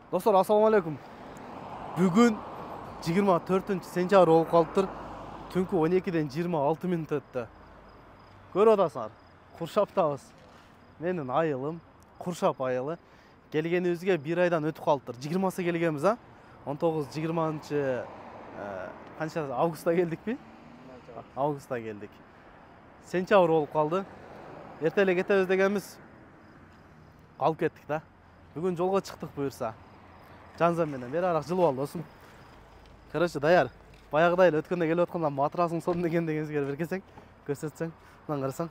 Dostlar, assalamu alaikum. Бүгін 24 сентябрь болып қалыптыр. Түнкі 12-ден 26 минут өтті. Көріп отырсыңдар, Қуршаптамыз. Менің айылым, Қуршап айылы. Келгенімізге бір айдан өтіп қалыптыр. 20-сы келгенбіз, 19-20 қанша августта келдік пе? Августта келдік. Сентябрь болып қалды. Ертелі кетеміз дегенбіз қалып кеттік та. Бүгін жолға шықтық бұйырса. Жанзам менен бері арақ жылып алды осым. Короче, даяр. Баяғыдай эле өткөндө келип атканда матрасың сонун экендигиңизге беркесең, көрсөтсөң, мындан карасаң.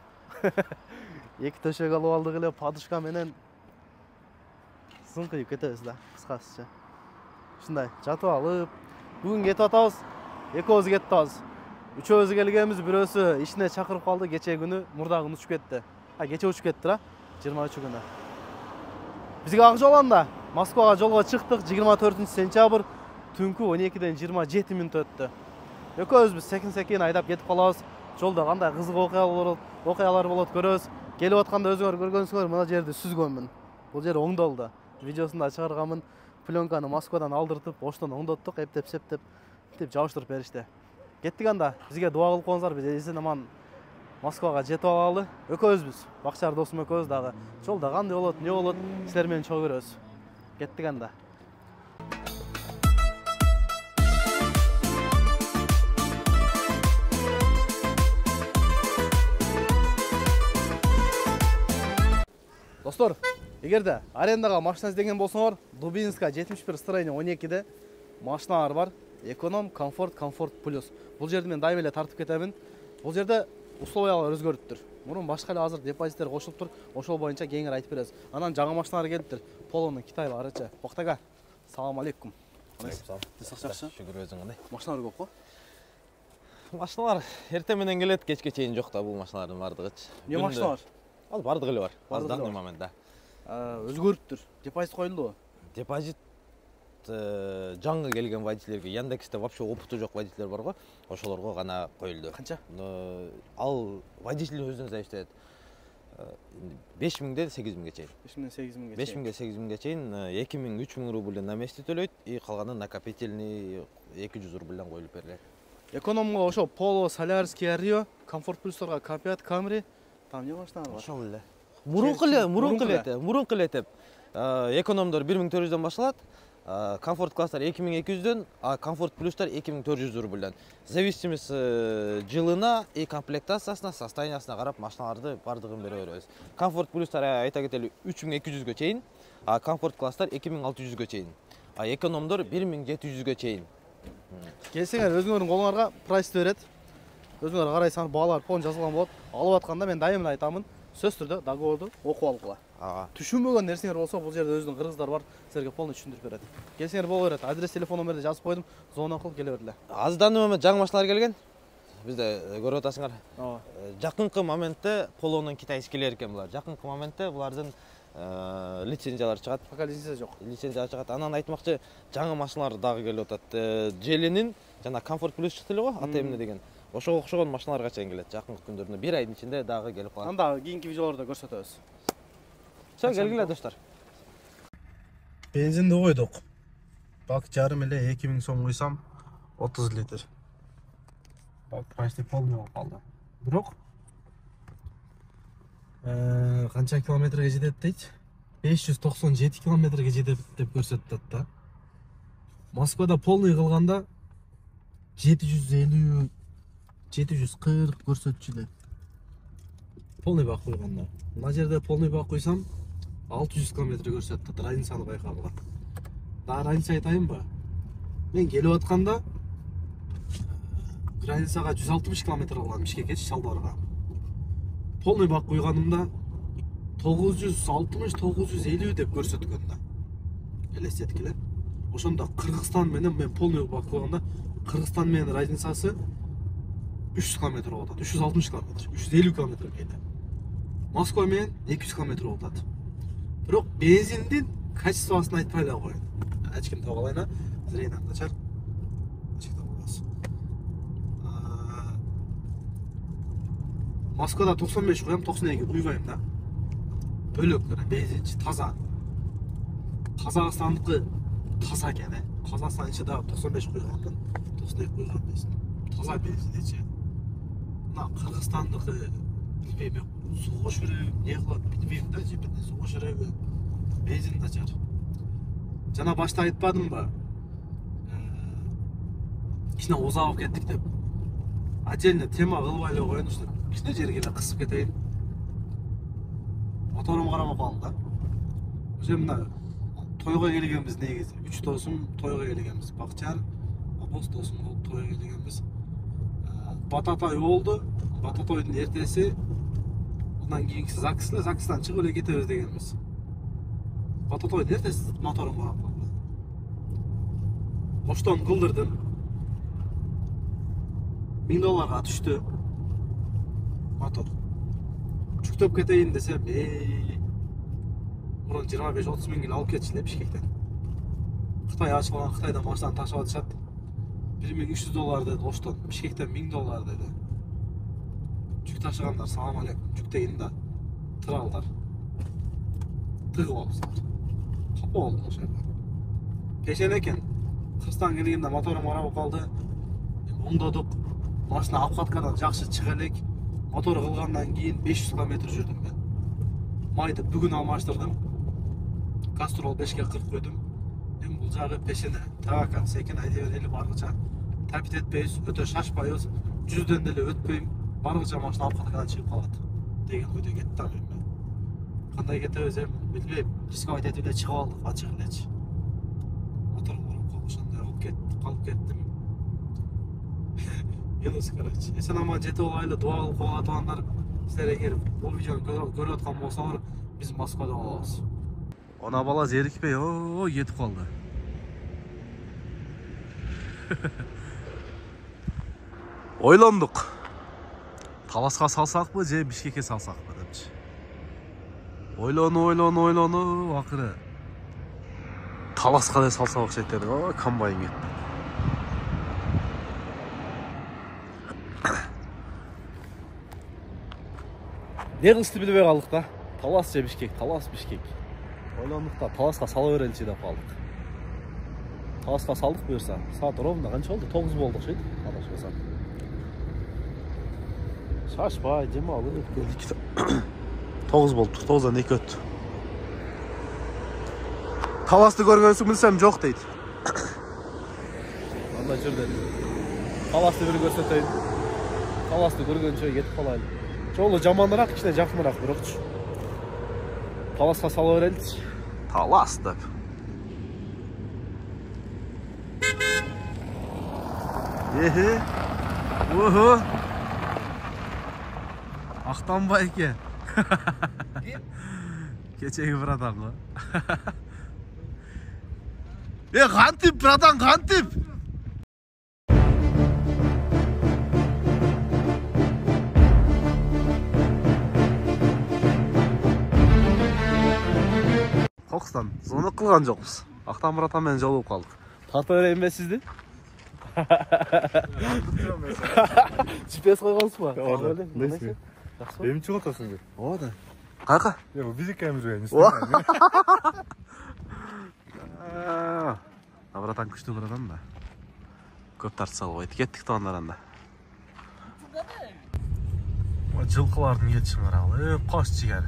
Эки төшөк алып алдык эле, подушка менен сыңкыйып кетебиз да, кыскасыча. Ушундай жатып алып, бүгүн кетип атабыз, экөөбүз кетип атабыз. Үчөөбүз келгенбиз, бирөөсү ишине чакырып калды, кечээ күнү мурдагы учуп кетти. Кечээ учуп кетти, 23 күнү. Бизге ак жол анда. Москвага жолго чыктык, 24 сентябрь, түнкү 12-ден 27 минут өттү. Экөөбүз секин айдап кетип калабыз. Жолдо кандай кызык окуялар болот көрөбүз. Келип атканда өзүңөр көргөнсүңөр, мына жерди сүзгөнмүн. Бул жер оңдолду. Видеосунда чыгарганмын. Пленканы Москвадан алдыртып, оштон оңдоттук, эптеп жабыштырып беришти. Кеттик анда. Бизге дуа кылып коюңуздар, биз эсен аман Москвага жетип алалы. Экөөбүз, Бакчар досум экөөбүз дагы. Жолдо кандай болот, эмне болот, силер менен чогуу көрөбүз. Кеттик анда. Достор, эгерде арендага машина издеген болсоңор, Дубинска 71 строение 12-де машиналар бар. Эконом, комфорт плюс. Бул жерди мен дайым эле тартып кетемин. Бул жерде условиялар өзгөрүптүр. Мурун башка эле азыр депозиттер кошулуптур. Ошол боюнча кеңири айтып беребиз. Анан жаңы машиналар келиптир. Полонун Китайларычы. Октага. Салам алейкум. Жакшы. Шүгүр өзүң кандай? Машиналар көп го? Машиналар эртең менен келет, кечке чейин жок да бул машиналардын бардыгычы. Эмне машиналар? Ал бардыгы эле бар. Аздан моментте. Өзгөрүптүр. Депозит коюлду. Депозит жаңы келген водительерге, Яндексте вообще опыты жок водительер бар го, ошолорго гана коюлду. Канча? Ал водительдин өзүнөн зависит. 5000ден 8000ге чейин. 5000 8000ге чейин 2000-3000 рубль на месте төлөйт, и калганы накопительный 200 рубльдан коюлуп берилет. Экономго ошо Polo, Солярский, Rio, Комфорт плюсторго K5, Camry, там не машиналар бар. Ошол эле. Мурунку эле. Экономдор 1400дөн башталат. Комфорт класстар 2200дөн, а комфорт плюстар 2400 рубльдан. Зависимость жылына и комплектациясына, состояниясына карап машиналарды бардыгын бере беребиз. Комфорт плюстар айта кетели 3200ге чейин, а комфорт класстар 2600ге чейин. А экономдор 1700ге чейин. Келсеңер өзүңөрдүн колуңарга прайсты берет. Өзүңөр карайсаңар, баалар полон жазылган болот. Алып атканда мен дайым айтамын, сөз түрдө договорду окуп алгыла. Түшүнбөгөн нерсеңер болсо, бул жерде өзүнүн кыргыздар бар, силерге полный түшүндүрүп берет. Келсеңер боло берет. Адрес, телефон номерди жазып койдум, звонок кылып келе берле. Аздан момент жаңы машиналар келген. Бизде көрүп атасыңар. Жакынкы моментте Полонун китайскилер экен булар. Жакынкы моментте булардын лицензиялар чыгат. Пока лицензия жок. Лицензия чыгат. Анан айтмакчы, жаңы машиналар дагы келип атат. Желинин жана комфорт плюс чыкты эле го, АТМ деген. Ошого окшогон машиналарга чейин келет. Жакынкы күндөрдө 1 айдын ичинде дагы келип калат. Анда кийинки видеолордо көрсөтөбүз. Ча, келгиле достор. Бензинди койдук. Бак жарым эле 2000 сом куйсам 30 литр. Бак почти полный болуп калды. Бирок канча километрге жетет дейт? 597 километрге жетет деп көрсөтүп да. Москвада полный кылганда 750 740 көрсөтчү эле. Полный бак койгондо. Мына жерде полный бак койсам 600 км көрсөттү. Разницаны байкагыла. Да разница айтайынбы? Мен келип атканда границага 160 км калган Бишкекке, Чалбарга. Полный бак койгонумда 960-950 деп көрсөткөн да. Элестеткиле. Ошондо Кыргызстан менен мен полный бак койгондо Кыргызстан менен разницасы 300 км болуп атат. 360 км, 350 км кейде. Москва менен 200 км болуп атат. Бирок бензиндин качествосын айтпай эле коюн. Ачким таап алайын, зрение начар. Ачык таап аласыз. Москвада 95 коям, 92 куйбайм да. Бөлөк бензинчи таза. Казакстандыкы таза экен. Казакстан ичи дагы 95 куйганмын. 92 куйган бензин. Таза бензин ичи. Мына Кыргызстандыкы билбейм, сууга жүрөбү, не кылат билбейм да, жепинде сууга жүрөбү. Бензин да жар. Жана башта айтпадымбы? Кичине узап кеттик деп. Отдельно тема кылбай эле коеюн ушул. Кичине жерге эле кысып кетейин. Моторум карабай калды да. Ошо мына тойго келгенбиз негизи. 3 досум тойго келгенбиз. Бакчар, Абос досум болуп тойго келгенбиз. Бататой болду. Бататойдун эртеси андан кийинкиси ЗАГС эле, ЗАГСтан чыгып эле кетебиз дегенбиз. Бататойдун эртеси моторум карап калды. Оштон кылдырдым. $1000 түштү. Мотор. Жүктөп кетейин десем, мурун 25-30 миң эле алып кетчү эле Бишкектен. Кытай ачылган, Кытайдан машинаны ташып атышат. $1300 dedi Оштон, Бишкектен $1000 dedi. Жүк ташыгандар, салам алейкум. Жүктегин да тыралдар. Тыгып алыпсыздар. Капа болдум ошо жерде. Пешен экен. Кыргызстан келгенде моторум карабы калды. Оңдодук. Машина обкаткадан жакшы чыга элек. Мотор кылгандан кийин 500 км жүрдүм мен. Майды бүгүн алмаштырдым. Кастрол 5ке 40 койдум. Эми бул жагы пешене. Тавакан секен айда берели баргыча. Тапит этпейбиз, өтө шашпайбыз. 100дөн деле өтпөйм. Баргыча машина обкаткадан чыгып калат деген ойдо кеттим мен. Кандай кетебиз эми билбейм. Рисковать этип эле чыгып алдык, ачык элечи. Мотор коруп калышандай калып кеттим. Yunus короче. Эсен аман жетип алайлы, дуа кылып коюп атгандар. Силер эгер бул видеону көрүп аткан болсоңор, биз Москвада болобуз. Она бала зерикпей, кетип калды. Ойлондук. Таласка салсакпы же Бишкекке салсакпы депчи. Ойлону, акыры. Таласка да салса окшойт дедим. Комбайн кетти. Не кылышты билбей калдык да. Талас же Бишкек, Талас Бишкек. Ойлондук да, Таласка сала береличи деп калдык. Таласка салдык буюрса. Саат ровно канча болду? 9 болду окшойт. Адашпасам. Шашпай, дем алып келдик. 9 болду, 9дан 2 өттү. Таласты көргөнсүң билсем жок дейт. Анда жүр деди. Таласты бир көрсөтөйүн. Таласты көргөнчө кетип калайлы. Жолу жаманыраак, кичине жакыныраак бирокчу. Таласка сала береличи. Талас деп. Охо. Актанбай экен. Кечеги братан го. Кантип, братан, кантип? Кокстан, звонок кылган жокпуз. Актан братан менен жолугуп калдык. Тарта берейин бе сизди? GPS койгонсузбу? Эми чыгып атасың. Оода. Кайка? Бул биздики жүргөн. Братан күчтүү братан да. Көп тартса албайт. Кеттик да андан. Жылкылардын кетиши маралы. Кош жигер.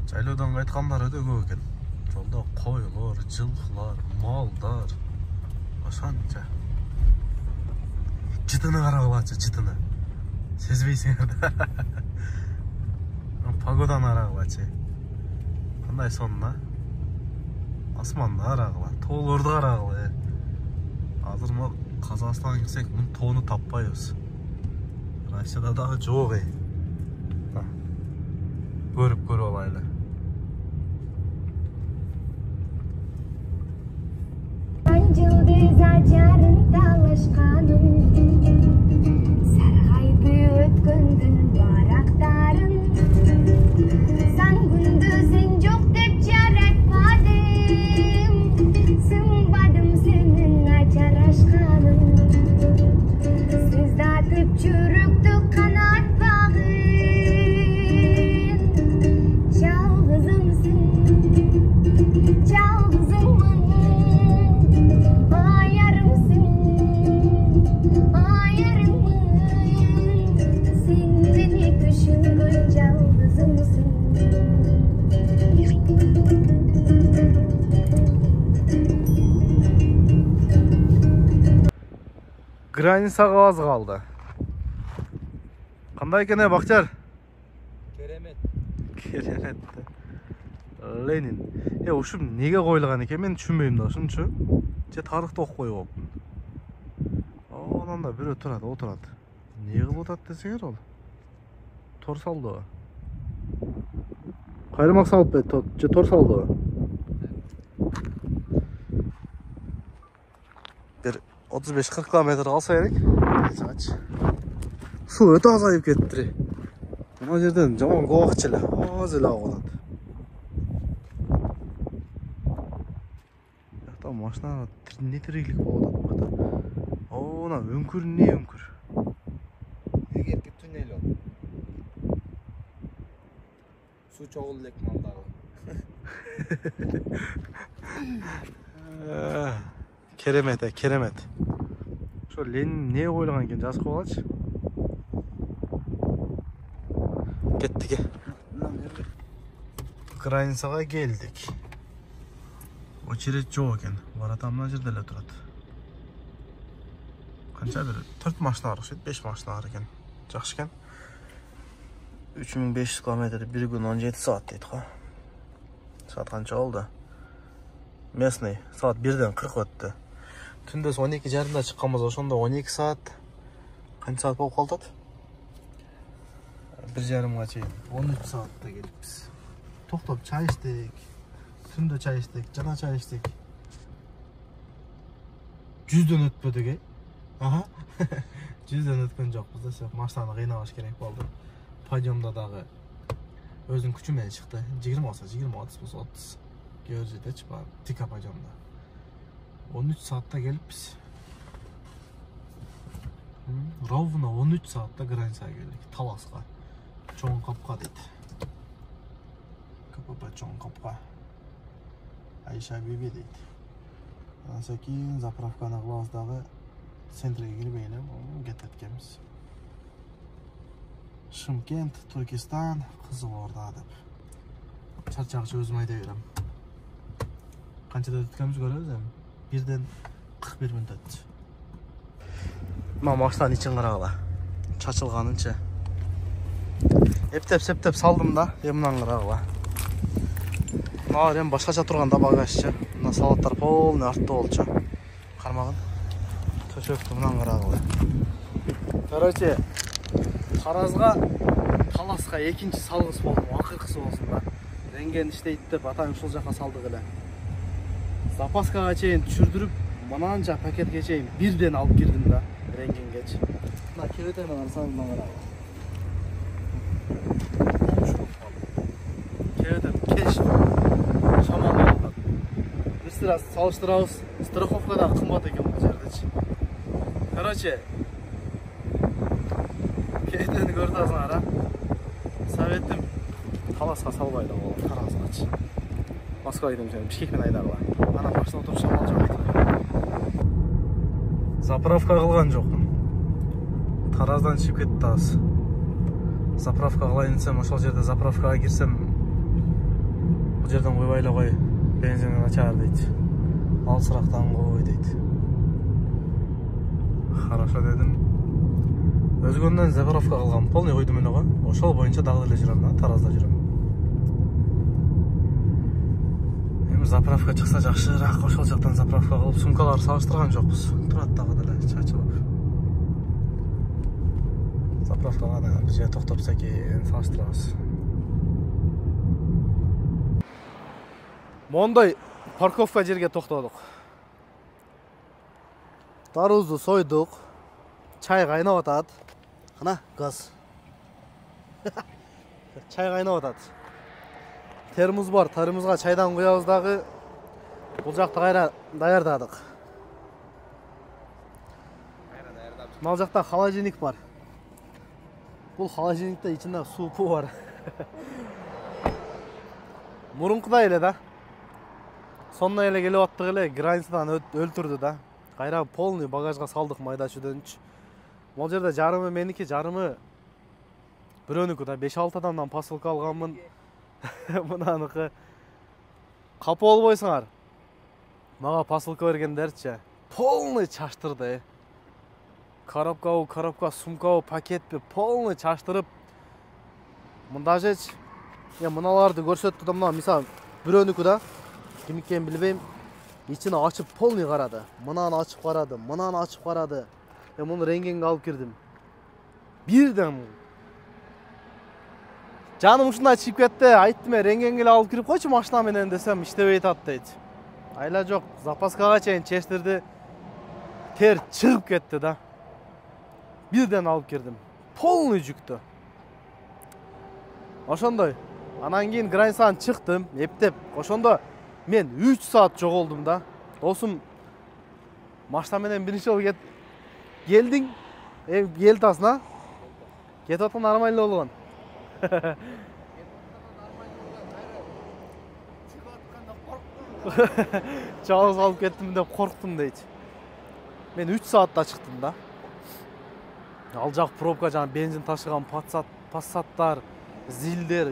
Жайлоодан кайткандар өтө көп экен. Жолдо койлор, жылкылар, малдар. Ошончо. Жытыны карагылачы, жытыны. Сезбейсиңер да. Погоданы карагылачы. Кандай сонна? Асманды карагыла, тоолорду карагыла. Азыр мо Казакстанга кирсек, мун тоону таппайбыз. Россияда дагы жок. Көрүп алайлы. Sargaydı ötkündün baraktarın. San gündüzün yok dep jaratmadım. Sınbadım senin açar aşkının. Sızdatıp çürüktü kanat bağın. Çalgızım Границаға аз қалды. Қандай екен Бақчар? Керемет. Керемет. Ленин. Ушым неге қойылған екен? Мен түсінбеймін да, шыншы. Тарықты оқып қойып. Онан да біреу тұрады, отырады. Не қылып отырады десеңер ол? Тор салды ғой. Қайырмақ салып бет, тор салды ғой. Bir 35-40 kilometre alsa gerek. Su öte azayıp kettir. Buna yerden jaman kovakçılar. Az ele ağladı. Tam maşına ne tiriklik bağladı. Ona önkür ne önkür. Egerki tünel ol. Su çoğul lekmandağı. Keremet, keremet. Şu Lenin ne koyulgan ekan жазып koygaç. Kettik. Границаға келдік. Очередь жоқ екен. Баратам мына жерде эле турат. Қанша бир 4 машина бар, 5 машина бар екен. Жақсы екен. 3500 км 1 күн 17 саат дейді ғой. Saat қанша oldu? Местный saat 1-ден 40 өтті. Түндөс 12:30-да шыққанбыз, ошондо 12 саат. Қанша саат болуп калды? 1:30-га чейин 13 саатта келиппиз. Токтоп чай иштик. Түндө чай иштик, жана чай иштик. 100дөн өтпөдүк, э? Аха. 100дөн өткөн жокпуз да, сөп машинаны кыйнабаш керек болду. Подъемда дагы өзүнүн күчү менен чыкты. 20 болсо 20, 30 болсо 30. Кээ жердечи бар, тика подъемда. 13 саатта келиппиз. Ровно 13 саатта границага келдик, Таласка. Чоң капка дейт. КПП чоң капка. Айша биби дейт. Анан кийин заправканы кылабыз дагы центрге кирбей эле кететкенбиз. Шымкент, Түркистан, Кызыл Орда деп. Чарчагычы өзүм айдай берем. Канчада өткөнбүз көрөбүз эми. 1-ден 41 мүнөт өттү. Мына машинанын ичин карагыла. Чачылганынча. Эптеп салдым да, эмнан карагыла. Мына эми башкача турганда багажчы. Мына салаттар полный артта болчу. Кармагын. Төшөктү мындан карагыла. Короче, Таразга, Таласка экинчи салгыс болдум, акыркысы болсун да. Рентген иштейт деп атаң ушул жака салдык эле. Запаскага чейин түшүрдүрүп, мынанча пакетке чейин 1-ден алып кирдим да, рентгенгечи. Мына кебете менен саңынан карагыла. Кебете кеш шамал болот. Бир раз салыштырабыз, страховка да кымбат экен бул жердечи. Короче, кебетени көрдү азыңар, советим Таласка салбай да болот, Таразгачы. Москва айдым сен, Бишкекпен айдагыла. Ана машина отуруп шамал жок айтып. Заправка кылган жокмун. Тараздан чыгып кетти аз. Заправка кылайын десем, ошол жерде заправкага кирсем, бул жерден койбой эле кой, бензин начар дейт. Алсырактан кой дейт. Хорошо дедим. Өзгөндөн заправка кылгам, полный койдум эле го. Ошол боюнча дагы эле жүрөм да, Таразда жүрөм. Заправка чыкса жакшыраак, ошол жактан заправка кылып, сумкалар салыштырган жокпуз. Турат дагы деле чачылып. Заправкага да бир жерге токтопсо экен, салыштырабыз. Мондой парковка жерге токтодук. Дарузду сойдук. Чай кайнап атат. Кана, газ. Чай кайнап атат. Термос бар, термосга чайдан куябыз дагы. Бул жакта кайра даярдадык. Мына жакта холодильник бар. Бул холодильникте ичинде супу бар. Мурункудай эле да. Сонна эле келип аттык эле, границадан өлтүрдү да. Кайра полный багажга салдык майда чүдөнчү. Бул жерде жарымы меники, жарымы бирөөнүкү да. 5-6 адамдан посылка алганмын. Мынаныкы капы болбойсуңар. Мага посылка бергендерчи полный чаштырды. коробка, сумкабы, пакетпи полный чаштырып. Мындажеч, мыналарды көрсөттү да, мына мисалы бирөөнүкү да, ким экенин билбейм. İçini açıp polny karadı. Mınanı açıp karadı. Mınanı açıp karadı. Bunu rengenge alıp girdim. Birden canım ушундай чыгып кетти. Айттым, реңгеңге алып кирип койчу машина менен десем, иштебей атат дейт. Айла жок, запаскага чейин чечтирди. Тер чыгып кетти да. Birden алып кирдим. Полный жүктү. Ошондой. Анан кийин границадан чыктым, эптеп. Ошондо мен 3 saat жоголдум да. Досум машина менен биринчи жолу келдиң, келтасың а? Кетип аткан нормально болгон. Жалгыз алып кеттим деп корктум дейт. Мен 3 saatта чыктым да. Ал жак пробка, жана бензин ташыган пассаттар, зилдер,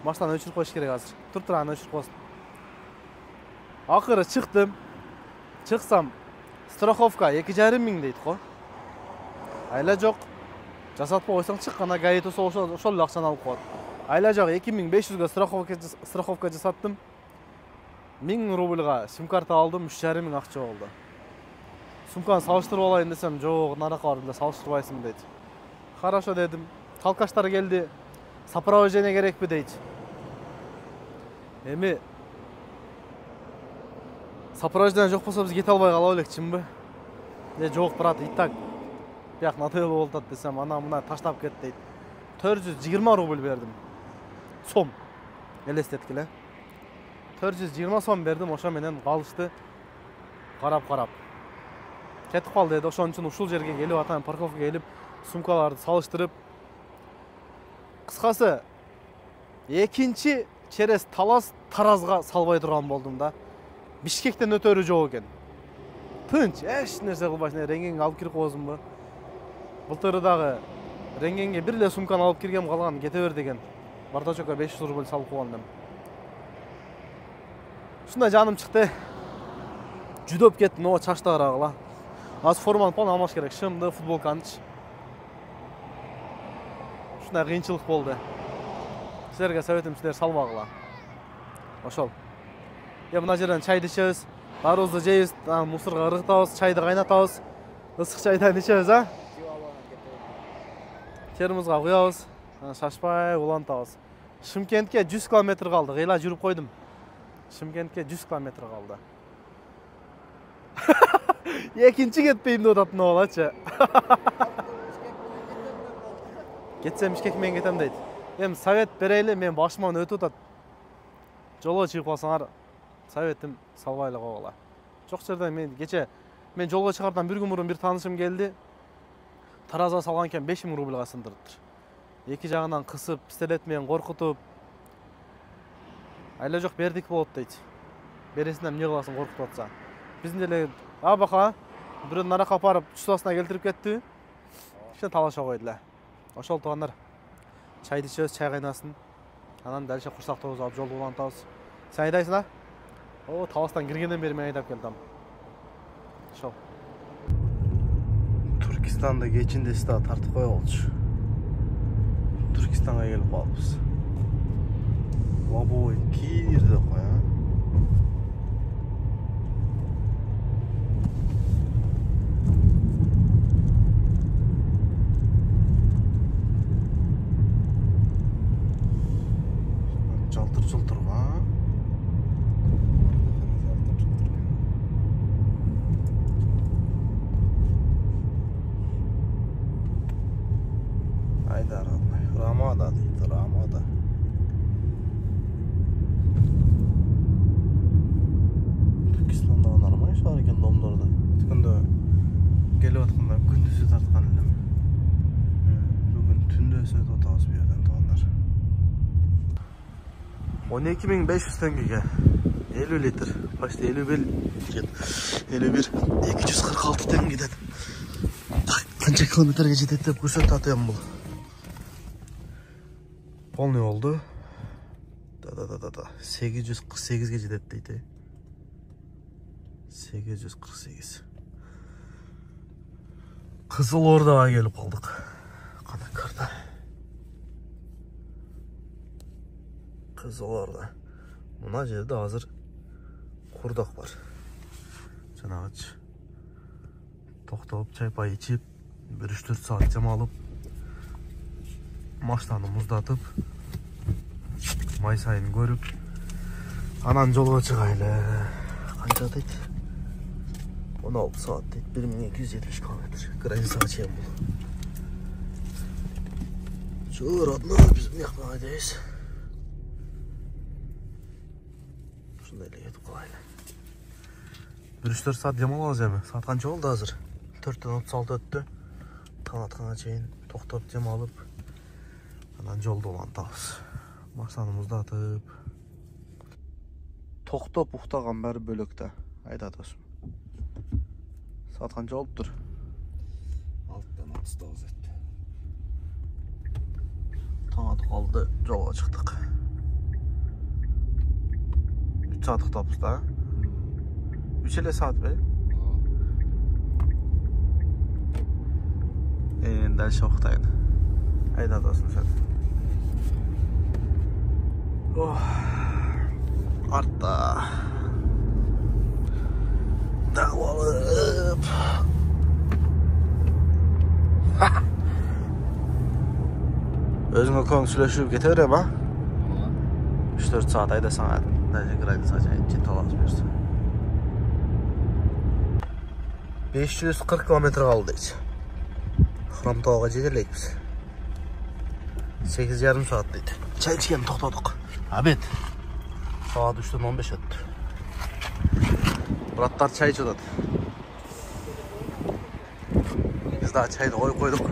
машинаны өчүрүп коюш керек азыр. Тур аны өчүрүп койсун. Акыры чыктым. Чыксам, страховка 2,5 миң дейт го. Айла жок. Жасатпай койсоң чыкканда гаи тосо ошол эле акчаны алып коет. Айла жок 2500га страховка жасаттым. 1000 рубльга сим карта алдым, 3,5 миң акча болду. Сумканы салыштырып алайын десем, жок, наракка бардым, салыштырбайсың дейт. Хорошо дедим. Талкаштар келди. Сопровождение керекпи дейт. Эми сопровождение жок болсо биз кете албай кала элекчимби? Жок, брат, и так. Бияк нател болот десем, ана мына таштап кет дейт. 420 рубль бердим. Сом. Элестеткиле. 420 сом бердим, ошо менен калышты. Карап. Кетип кал деди. Ошон үчүн ушул жерге келип атам, парковкага келип, сумкаларды салыштырып. Кыскасы, экинчи через талас Таразга салбай турган болдум да. Бишкектен өтөрү жок экен. Тынч, эч нерсе кылбайсың, реңгеңге алып кирип койсуңбу? Былтыры дагы реңгеңге бир эле сумканы алып киргем, калган кете бер деген. Бардачокко 500 рубль салып койгондум. Ушундай жаным чыкты. Жүдөп кеттим, о чачтагыла. Азыр форманы полный алмаш керек, шымды, футболканычы. Ушундай кыйынчылык болду. Силерге советим, силер салбагыла. Ошол. Мына жерден чайды ичебиз, дарыбызды жейбиз, мусорго ыргытабыз, чайды кайнатабыз. Ысык чайдан ичебиз, а? Термозго куябыз, шашпай улантабыз. Шымкентке 100 километр калды, кыйла жүрүп койдум. Шымкентке 100 километр калды. Экинчи кетпейм деп атат, болачы. Кетсем Бишкек менен кетем дейт. Эми совет берейли, мен башыман өтүп атат. Жолго чыгып калсаңар, советим салбай эле койгула. Жок жерден мен жолго чыгардан бир күн мурун бир таанышым келди. Таразга салган экен 5000 рубльга сындырыптыр. Эки жагынан кысып, пистолет менен коркутуп. Айла жок, бердик болот дейт. Бересинден эмне кыласың, коркутуп атса. Биздин деле бака бирөө наракка апарып, чусасына келтирип кетти. Иште талаша койду эле. Ошол туугандар, чайды ичебиз, чай кайнасын. Анан дальше курсактабыз, алып жолду улантабыз. Сен айдайсың а? О, таластан киргенден бери мен айдап келдим. Ошол. Түркистанда кечинде ста тартып кое болчу. Түркистанга келип калдыбыз. Лобой кирди кой, а? Жалтыр га. Айдар, Рамада дейт, Рамада. Түркистанда нормально шаар экен домдордо. Өткөндө келип атканда күндүзү тарткан элем. Бүгүн түндө өтүп атабыз бу жерден туугандар. 12.500 теңгеге 50 литр, почти 51 246 теңгеден канча километрге жетет деп көрсөтүп атам бул. Полный болду. Да. 848ге жетет дейт. 848. Кызыл Ордаға келіп қалдық. Қана кірді. Кызыл Орда. Мына жерде азыр құрдақ бар. Жаңағыч тоқтап чай-пай içip, 1-3-4 saat демалып, машинаны мұздатып, май сайын көріп, анан жолға шығайлы. Қанша дейді? 16 saat дейді, 1270 kilometr. Границаға чейін бұл. Şu родной, biz мехманадayız. Şundayla yetip қалайлы. 1-3-4 saat демалабыз эми. Saat қанша болды азыр? 4-тен 36 өтті. Таң атқанға чейин тоқтап демалып, анан жолды улантабыз. Машинаны мұздатып. Тоқтап уктаган бәрі бөлөктө. Айда досым. Saat қанша болып тұр? 6-тан 39 өтті. Таң атып қалды, жолға шықтық. 3 saat ұқтапыз да? 3 saat be? Дальше уқтайын. Айда досым сен. Артта. Дағылып. Өзіңе көң сүйлөшүп кете берем, а? 3-4 saat айда саңа. Даже граница жетіп алабыз берсі. 540 kilometre қалды дейсі. Хромтауға жетелейікпіз. 8,5 saat дейді. Çay içken тоқтадық. Обед. Saat 3'ten 15 öttü. Bratlar çay içiyordu. Biz daha çayda koyduk.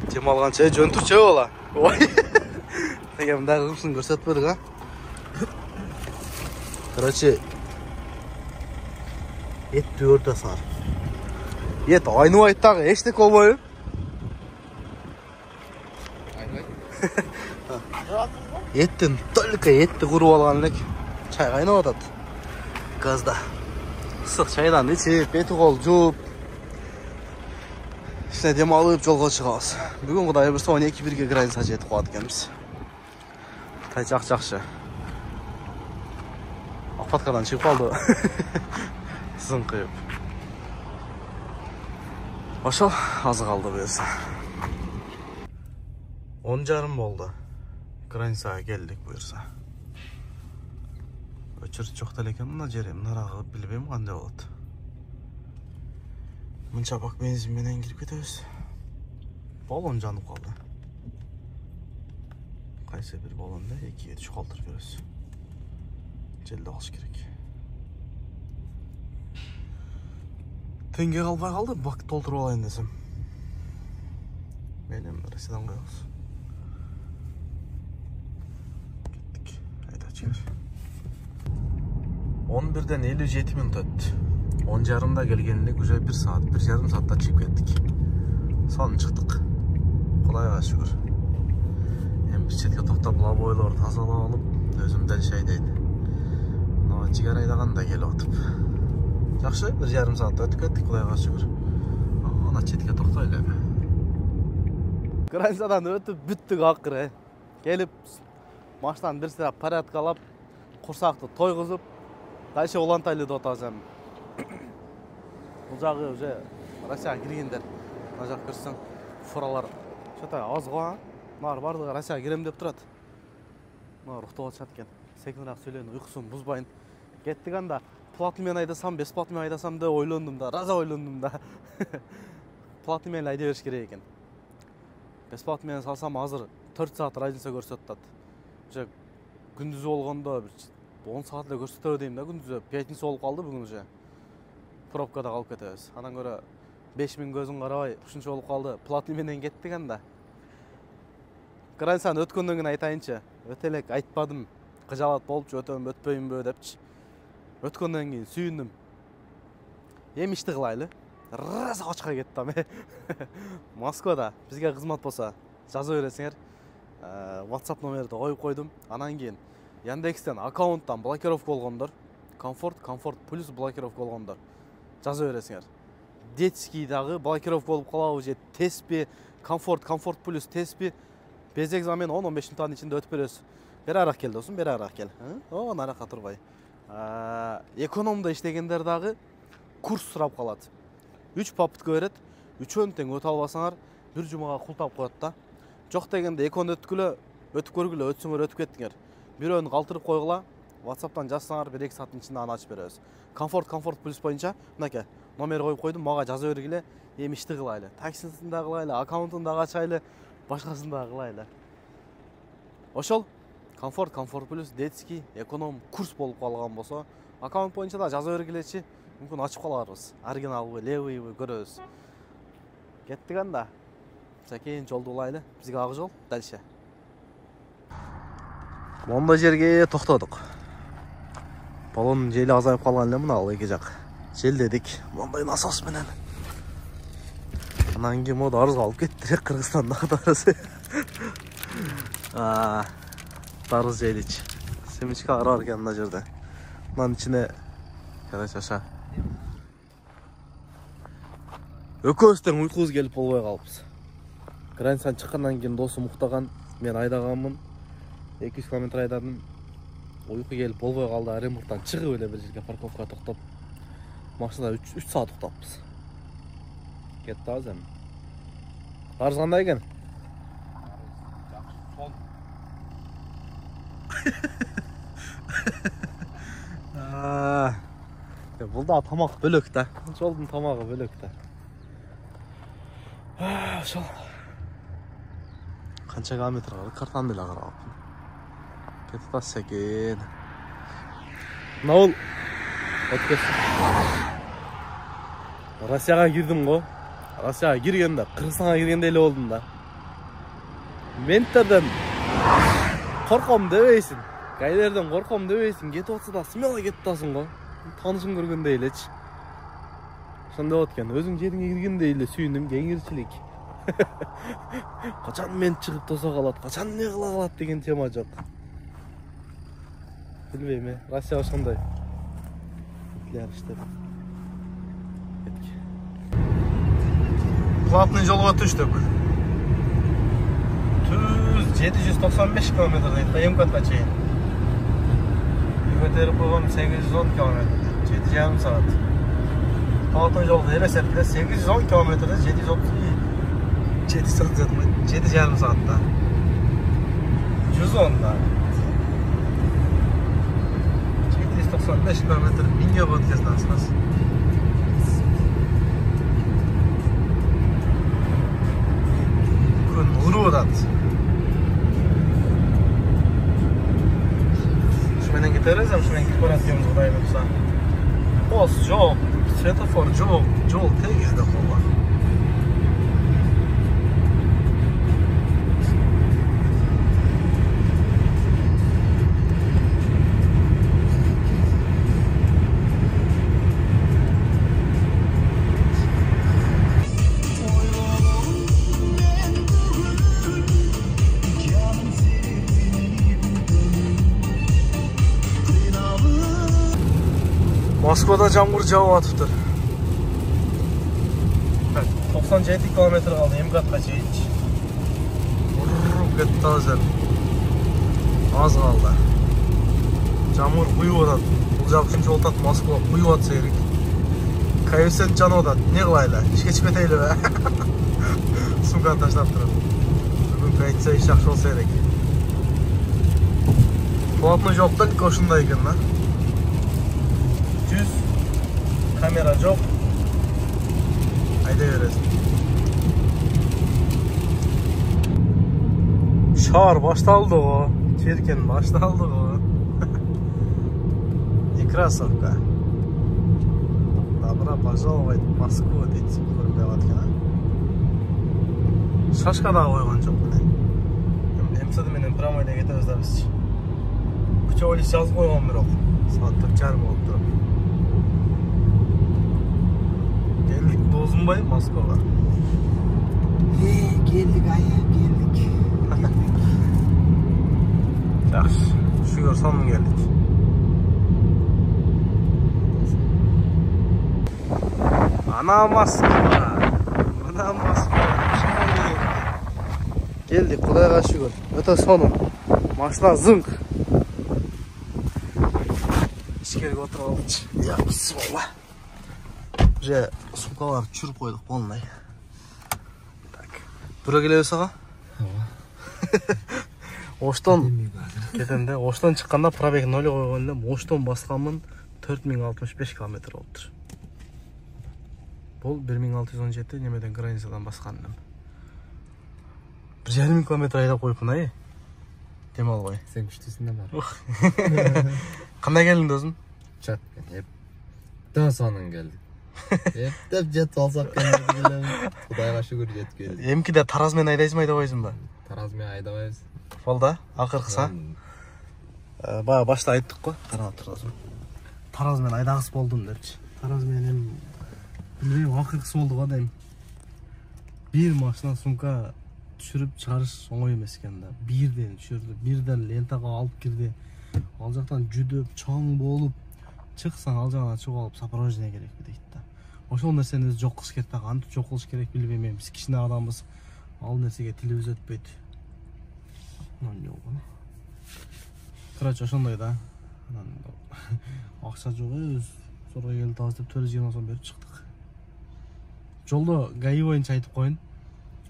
Cem alған çay жөнтүр çay ola. Oy. Tegem daha kıpsın көрсөтпөдүк, ha? Короче, ет өрті сар. Ет айнып айттағы, ештек болбойы. Еттен только етті құрып алған элек. Чай қайнап атат. Газда. Ысық чайдан içip, беті қол жуып, ішіне демалып жолға шығабыз. Бүгін құдай бірсе 12-1-ге граница жетіп қалады екенбіз. Тай жақшы. Апаткадан шығып қалды. Сызын қиып. Ошо азы қалды бұйырса. 10:30 болды. Границаға келдік бұйырса. Өчірт жоқтал екен мына жерім. Нарағы білбейм қандай болады. Мынша бак бензинменен кіріп кетеміз. Баллон жанып қалды. Қайсы бір баллонда 2-3 қалтыр береміз. Желді алыш керек. Теңге қалбай қалды, бак толтырып алайын десем. Менен Россиядан қоямыз. Кеттік, айда жігер. 11'den 57 minut öttü. 10:30'da gelgenlik уже 1 saat, 1,5 saatte çıkıp kettik. Son çıktık. Құдайға шүкір. Hem bir çetke toқтап лабойларды тазалап алып, өзім дәл шайдайды. Мына жігер айдағанда келіп атып. Жақсы, 1,5 saat өтіп кеттік, құдайға шүкір. Ана четке тоқтайлы. Границадан өтіп бүттік ақыры. Келіп, машинаны бір сірап порядкалап, құрсақты тойғызып, дальше улантайлы да отазам. Бұл жағы уже Россияға кіргендер. Мына жақ көрсең, фуралар что-то аз ғой. Нар бардығы Россияға кірем деп тұрады. Нар ұқтап жатыр екен. Секундырақ сөйлейін, ұйқысын бұзбайын. Кеттік анда платымен айдасам, бесплатымен айдасам да ойландым да, раза ойландым да. Платымен айда беріш керек екен. Бесплатымен салсам азыр 4 saat разница көрсөтөт. Уже күндүз болгондо 10 saat эле көрсөтөбү дейм да, күндүз пятница болуп калды бүгүн уже. Пробкада калып кетебиз. Анан көрө 5000 көзүн карабай ушунча болуп калды. Платный менен кеттик анда. Границаны өткөндөн кийин айтайынчы. Өтө элек айтпадым. Кыжалат болупчу, өтөм өтпөйүнбү депчи. Өткөндөн кийин сүйүндүм. Эми ишти кылайлы. Раза качка кеттим. Москвада бизге кызмат болсо жаза бересиңер. WhatsApp номерди коюп койдум. Анан кийин Яндекстен аккаунттан блокировка болгондор, Комфорт плюс блокировка болгондор жаза бересиңер. детский дагы блокировка болуп калабы же теспи, комфорт плюс теспи. Без экзамен 10-15 минуттун ичинде өтүп беребиз. Бери арак кел досум, бери арак кел. О, наракка турбай. Экономда иштегендер дагы курс сурап калат. 3 попытка берет. 3-өн тең өтө албасаңар, бир жумага култап коет да. Жок дегенде экөөнү өтүп көргүлө, өтсөңөр өтүп кеттиңер. Бирөөнү калтырып койгула, WhatsApp'тан жазсаңар, 1-2 сааттын ичинде аны ачып беребиз. Комфорт плюс боюнча, мынакей, номер коюп койдум, мага жаза бергиле, эми ишти кылайлы. Таксисин да кылайлы, аккаунтун да ачайлы, башкасын да кылайлы. Ошол комфорт плюс детский эконом курс болуп калган болсо, аккаунт боюнча да жаза бергилечи, мүмкүн ачып каларбыз. Оригиналбы, левыйбы көрөбүз. Кеттик анда. Сакейин жолду улайлы. Бизге ак жол, дальше. Мондай жерге токтодук. Балонун жели азайып калган эле мына ал эки жак. Желдедик мондай насос менен. Анан кийин моду арызга алып кеттирек Кыргызстандагы дарысы. Дарыз желич. Семечка бар экен мына жерде. Мынанын ичине короче аша. Экөөбүз тең уйкубуз келип болбой калыпбыз. Границадан чыккандан кийин досум уктаган, мен айдаганмын. 200 км айдадым. Уйку келип болбой калды. Оренбургдан чыгып эле бир жерге парковкага токтоп, машинада 3 саат уктаппыз. Кеттибиз эми. Арыз кандай экен? Бул да тамак бөлөк да. Жолдун тамагы бөлөк да. Ошол. Канча километр бар? Картаны деле карабаппын. Кетип атса экен. Мына бул өткөсү. Россияга кирдим го. Россияга киргенде, Кыргызстанга киргенде эле болдум да. Менттерден корком дебейсиң. Кайдерден корком дебейсиң. Кетип атса да смело кетип атасың го. Таанышым көргөндөй элечи. Ошондой болот экен. Өзүң жериңе киргендей эле сүйүндүм, кеңирчилик. Качан мен чыгып тосо калат, качан не кыла калат деген тема жок. Билбейм, Россия ошондой. Иштеп. Платный жолго түштүк. 795 км дейт, МКТка чейин. Көтөрүп койгон 810 км, 7,5 саат. Платный жолду элестетсе 810 км 7,5 саатта. 110 да. 795 км 1000 өткөздөн сыз. Күн уруу атат. Шуменен кетерезем, шумен кетип бараткенбиз Кудай буйрса. Пост жок, светофор жок, жол тегизде кола. Moskvada жамгыр жауып атыптыр. 97 км қалды, МКТка чейинчи. Урруп кетти азыр. Аз қалды. Жамгыр куюп атат. Бул жак үчүнчү болуп атат, Москва куюп атса керек. Коэффициент жанып атат. Не кылайлы? Ишке чыгып кетели бе? Сумканы таштап туруп. Бүгүн айтса иш жакшы болсо керек. Платный жок только ушундай экен да. 100 камера жок. Айдай бересиң. Шаар башталды го. Черкен башталды го. Некрасовка. Добро пожаловать в Москву дейт. Көрүнбөй аткан. Шашка да койгон жок мына. МЦД менен прямойдо кетебиз да биз. Күчөөлү жазып койгон бирок. Саат 4:30 болуп туруп. Dozunbay Moskova. Geldik aya, geldik. Yaxşı, şükür sonuna geldik. Ana Moskva. Ana Moskva. Geldik, Kudayga şükür. Öte sonum. Maşina zınk. İçkeriga oturalımç. Ya bismillah. Уже сумкалар çürüp koyduk полный. Так. Bura geliyor sağa. Оштон кетенде. Оштон чыкканда пробег 0 койгон элем. Оштон басканмын 4065 км болуптур. Бул 1617 немеден границадан баскан элем. 1,5 км айдап коюпмун ай. Дем албай. Sen güçlüsün de var. Кандай келдиң досум? Çat. Hep. Daha sonra geldik. Hep jet alsak geldik. Kudayga şükür jet geldik. Эмкиде тараз менен айдайсыңбы айдабайсыңбы? Taraz men aydabайбыз. Болду, акыркыса. Бая башта айттык го, карап турасың. Тараз менен айдагыс болдум депчи. Тараз менен билбейм, акыркысы болду го дейм. Бир машина сумка түшүрүп чыгарыш оңой эмес экен да. Бирден түшүрдү, бирден лентага алып кирди. Ал жактан жүдөп, чоң болуп, чыксаң ал жагына чыгып алып сопровождение керекпи дейт да. Ошол нерсени өзү жок кылыш керек да, кантип жок кылыш керек билбейм мен. Биз кичине адамбыз. Ал нерсеге тилибиз өтпөйт. Короче, ошондой да. Анан акча жок өз сорго келип табыз деп 420 сом берип чыктык. Жолдо ГАИ боюнча айтып коюн.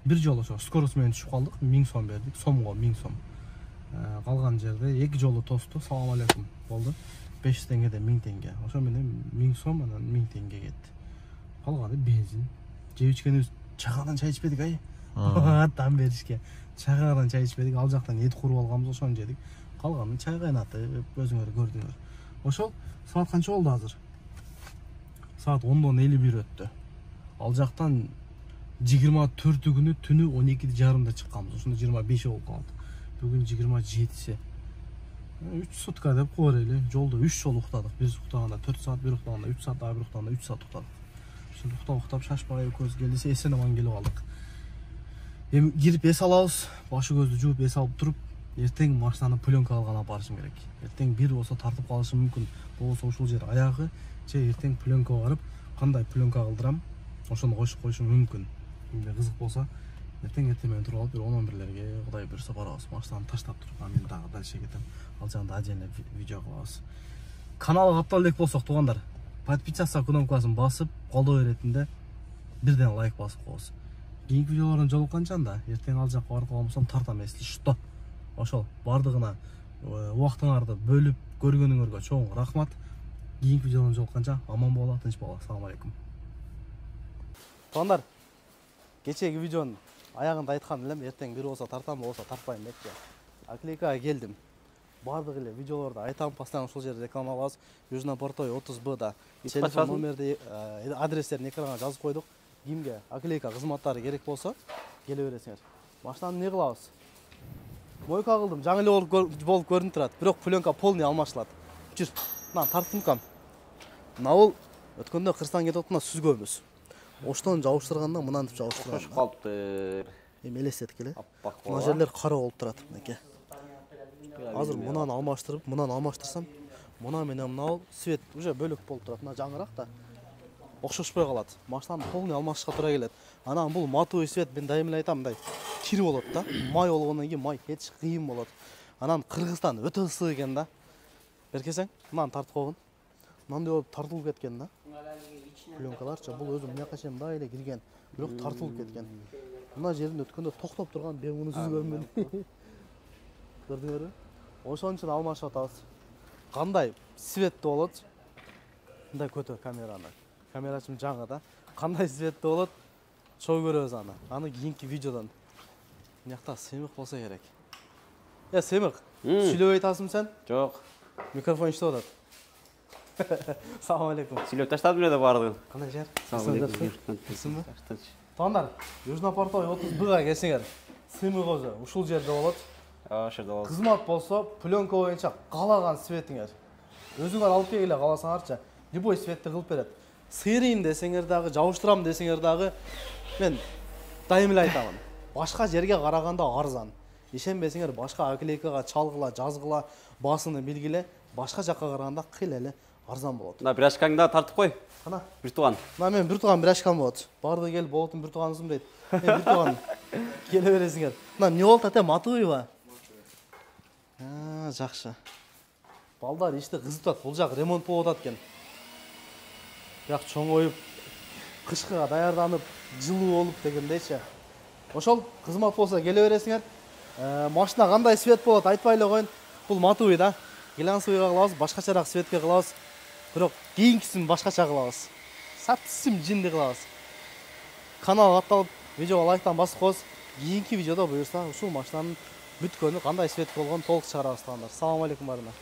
Бир жолу ошо скорость менен түшүп калдык, 1000 сом бердик, сомго 1000 сом. Калган жерде эки жолу тосту, салам алейкум болду. 500 теңгеде 1000 теңге. Ошо менен 1000 сом, анан 1000 теңге кетти. Калганы бензин. Жеп ичкенибиз чайгадан чай ичпедик ай. Там беришке. Чайгадан чай ичпедик, ал жактан эт куруп алганбыз, ошону жедик. Калганын чай кайнатып, өзүңөр көрдүңөр. Ошол саат канча болду азыр? Саат 10:51 өттү. Ал жактан 24 күнү түнү 12:30 чыкканбыз. Ошондо 25 болуп калды. Бүгүн 27-си. 3 сутка деп койреле. Жолдо 3 жол уктадык. Бир уктаганда 4 саат, бир уктаганда 3 саат, бир уктаганда 3 саат уктадык. Ошондо уктап шашпай көз келдисе эсен аман келип алдык. Эми кирип эс алабыз, башы көздү жууп эс алып туруп, эртең машинаны пленка алган алып барышым керек. Эртең бир болсо тартып калышы мүмкүн. Болсо ушул жер аягы, же эртең пленка барып, кандай пленка кылдырам, ошону коюшуп коюшум мүмкүн. Кимге кызык болсо, эртең менен туруп алып, бир 10-11лерге Кудай буйрса барабыз. Машинаны таштап туруп, мен дагы дальше кетем. Ал жагында отдельно видео кылабыз. Каналга каптал элек болсок, туугандар, подписаться кнопкасын басып, колдоо беретинде бирден лайк басып коебуз. Кийинки видеолордон жолукканчанда, эртең ал жакка барып калган болсом тартам, если что. Ошол бардыгына убактыңарды бөлүп көргөнүңөргө чоң рахмат. Кийинки видеодон жолукканча аман боло, тынч боло. Ассаламу алейкум. Туугандар, кечеги видеонун аягында айткан элем, эртең бир болсо тартам, болсо тартпайм депчи. Аклейкага келдим. Бардык эле видеолорду айтам, постоянно ушул жерде реклама кылабыз. Южно Портой 30Б-да. Телефон номерди, адрестерин экранга жазып койдук. Кимге аклейка кызматтары керек болсо келе бересиңер. Машинаны эмне кылабыз? Мойка кылдым, жаңы эле болуп көрүнүп турат. Бирок пленка полный алмашылат. Жүр, мына тартынкам. Мына бул өткөндө кырстан кетип отуна сүзгөнбүз. Оштон жабыштырганда мынантип жабыштырган. Тошуп калыптыр. Эми элестеткиле. Мына жерлер кара болуп турат, мынеке. Азыр мунаны алмаштырып, мунаны алмаштырсам, муна менен мына свет уже бөлөк болуп турат. Мына жаңыраак да окшошпой калат. Машинаны полный алмашышка туура келет. Анан бул матовый свет, мен дайым эле айтам, мындай кир болот да. Май болгондон кийин май кетиш кыйын болот. Анан Кыргызстан өтө ысык экен да. Беркесең, мынаны тартып койгон. Мындай болуп тартылып кеткен да. Пленкаларча бул өзү мынакка чейин мындай эле кирген, бирок тартылып кеткен. Мына жерин өткөндө токтоп турган, мен муну сүзгөнмүн. Көрдүңөрбү? Ошон үчүн алмашып атабыз. Кандай светте болот? Мындай көтөр камераны. Камерачым жаңы да. Кандай светте болот? Чоо көрөбүз аны. Аны кийинки видеодон. Мынакта Семик болсо керек. Семик, сүйлөбөй атасың сен? Жок. Микрофон иштеп атат. Салам алейкум. Сүйлөп таштадым эле баардыгын. Кандай жер? Салам алейкум. Кырсыңбы? Туугандар, Южно Портой 30Б-га келсеңер, Семик өзү ушул жерде болот. Ошо болот. Кызмат болсо, пленка боюнча каалаган светиңер. Өзүңөр алып келгиле кааласаңарчы, любой светти кылып берет. Сыйрыйм десеңер дагы, жабыштырам десеңер дагы, мен дайым эле айтамын. Башка жерге караганда арзан. Ишенбесеңер башка аклейкага чалгыла, жазгыла, басыны билгиле, башка жакка караганда кыйла эле арзан болот. Мына бир ашкаңды да тартып кой. Кана. Бир тууган. Мына мен бир тууган бир ашкам болот. Барды келип болотун бир тууганысың дейт. Мен бир тууган келе бересиңер. Мына эмне болот ата, матуйба? Жакшы. Балдар иште кызып атат. Бул жак ремонт болуп атат экен. Бияк чоңоюп, кышкыга даярданып, жылуу болуп дегендейчи. Ошол кызмат болсо келе бересиңер. Машина кандай свет болот айтпай эле коюн. Бул матуй да. Глянцевыйга кылабыз, башкачараак светке кылабыз. Бирок кийинкисин башкача кылабыз. Совсем жинди кылабыз. Канал катталып, видеого лайктан басып коебуз. Кийинки видеодо буюрса ушул машинанын бүткөнү кандай свет болгонун толук чыгарабыз тагындар. Салам алейкум барыңар.